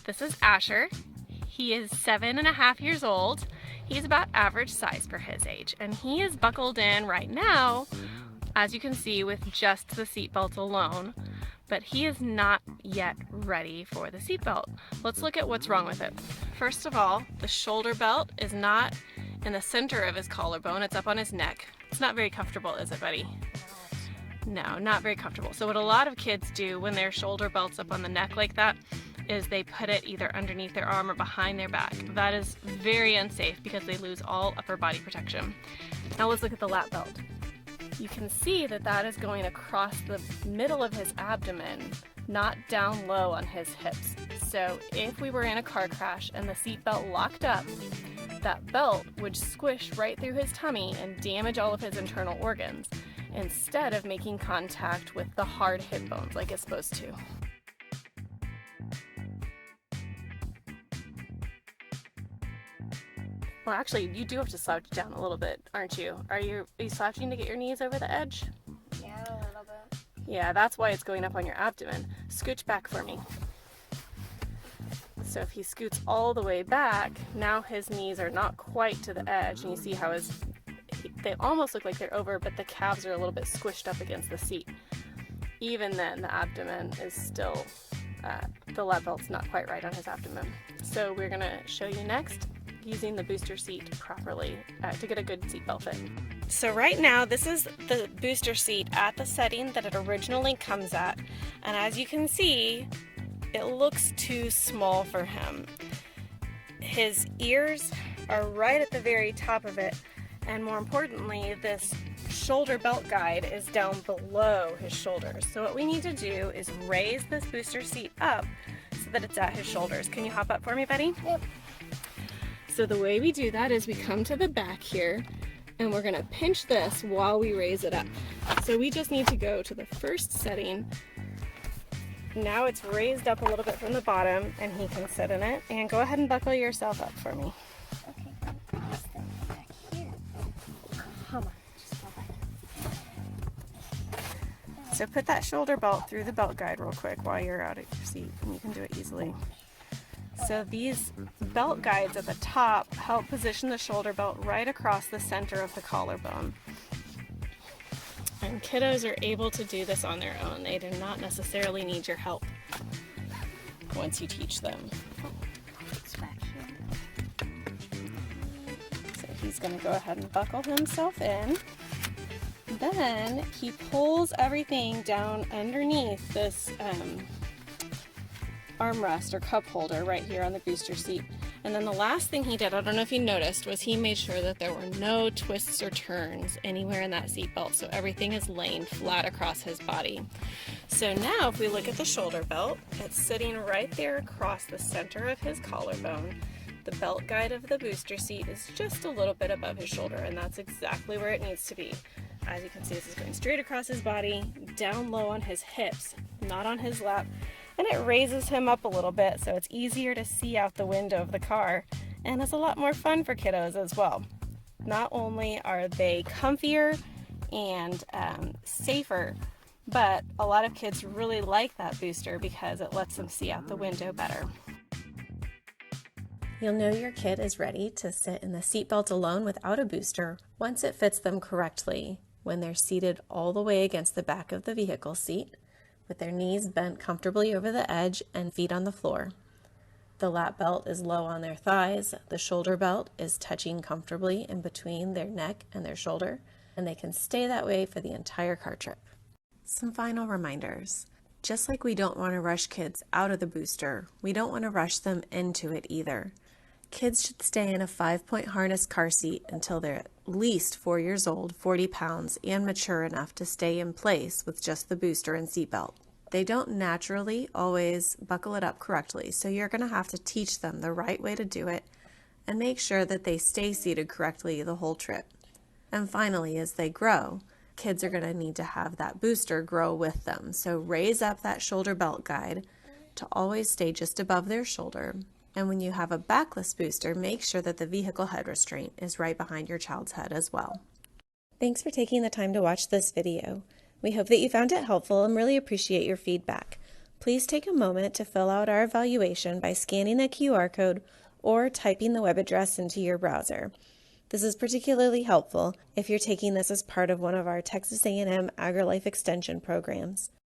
This is Asher. He is 7.5 years old. He's about average size for his age, and he is buckled in right now, as you can see, with just the seatbelt alone, but he is not yet ready for the seatbelt. Let's look at what's wrong with it. First of all, the shoulder belt is not in the center of his collarbone, it's up on his neck. It's not very comfortable, is it, buddy? No, not very comfortable. So what a lot of kids do when their shoulder belt's up on the neck like that is they put it either underneath their arm or behind their back. That is very unsafe because they lose all upper body protection. Now let's look at the lap belt. You can see that that is going across the middle of his abdomen, not down low on his hips. So if we were in a car crash and the seat belt locked up, that belt would squish right through his tummy and damage all of his internal organs, instead of making contact with the hard hip bones like it's supposed to. Well, actually, you do have to slouch down a little bit, aren't you? Are you slouching to get your knees over the edge? Yeah, a little bit. Yeah, that's why it's going up on your abdomen. Scooch back for me. So if he scoots all the way back, now his knees are not quite to the edge, and you see how they almost look like they're over, but the calves are a little bit squished up against the seat. Even then, the abdomen is still, the lap belt's not quite right on his abdomen. So we're gonna show you next using the booster seat properly to get a good seatbelt fit. So right now, this is the booster seat at the setting that it originally comes at, and as you can see, it looks too small for him. His ears are right at the very top of it, and more importantly, this shoulder belt guide is down below his shoulders. So what we need to do is raise this booster seat up so that it's at his shoulders. Can you hop up for me, buddy? Yep. So the way we do that is we come to the back here, and we're gonna pinch this while we raise it up. So we just need to go to the first setting. Now it's raised up a little bit from the bottom, and he can sit in it. And go ahead and buckle yourself up for me. Okay, step back here. Come on, just go back. So put that shoulder belt through the belt guide real quick while you're out at your seat, and you can do it easily. So these belt guides at the top help position the shoulder belt right across the center of the collarbone. And kiddos are able to do this on their own. They do not necessarily need your help once you teach them. It's back here. So he's going to go ahead and buckle himself in. Then he pulls everything down underneath this armrest or cup holder right here on the booster seat. And then the last thing he did, I don't know if you noticed, was he made sure that there were no twists or turns anywhere in that seatbelt, so everything is laying flat across his body. So now if we look at the shoulder belt, it's sitting right there across the center of his collarbone. The belt guide of the booster seat is just a little bit above his shoulder, and that's exactly where it needs to be. As you can see, this is going straight across his body, down low on his hips, not on his lap. And it raises him up a little bit so it's easier to see out the window of the car, and it's a lot more fun for kiddos as well. Not only are they comfier and safer, but a lot of kids really like that booster because it lets them see out the window better. You'll know your kid is ready to sit in the seatbelt alone without a booster once it fits them correctly, when they're seated all the way against the back of the vehicle seat, with their knees bent comfortably over the edge and feet on the floor. The lap belt is low on their thighs, the shoulder belt is touching comfortably in between their neck and their shoulder, and they can stay that way for the entire car trip. Some final reminders. Just like we don't want to rush kids out of the booster, we don't want to rush them into it either. Kids should stay in a 5-point harness car seat until they're at least 4 years old, 40 pounds, and mature enough to stay in place with just the booster and seatbelt. They don't naturally always buckle it up correctly, so you're going to have to teach them the right way to do it and make sure that they stay seated correctly the whole trip. And finally, as they grow, kids are going to need to have that booster grow with them. So raise up that shoulder belt guide to always stay just above their shoulder. And when you have a backless booster, make sure that the vehicle head restraint is right behind your child's head as well. Thanks for taking the time to watch this video. We hope that you found it helpful and really appreciate your feedback. Please take a moment to fill out our evaluation by scanning the QR code or typing the web address into your browser. This is particularly helpful if you're taking this as part of one of our Texas A&M AgriLife Extension programs.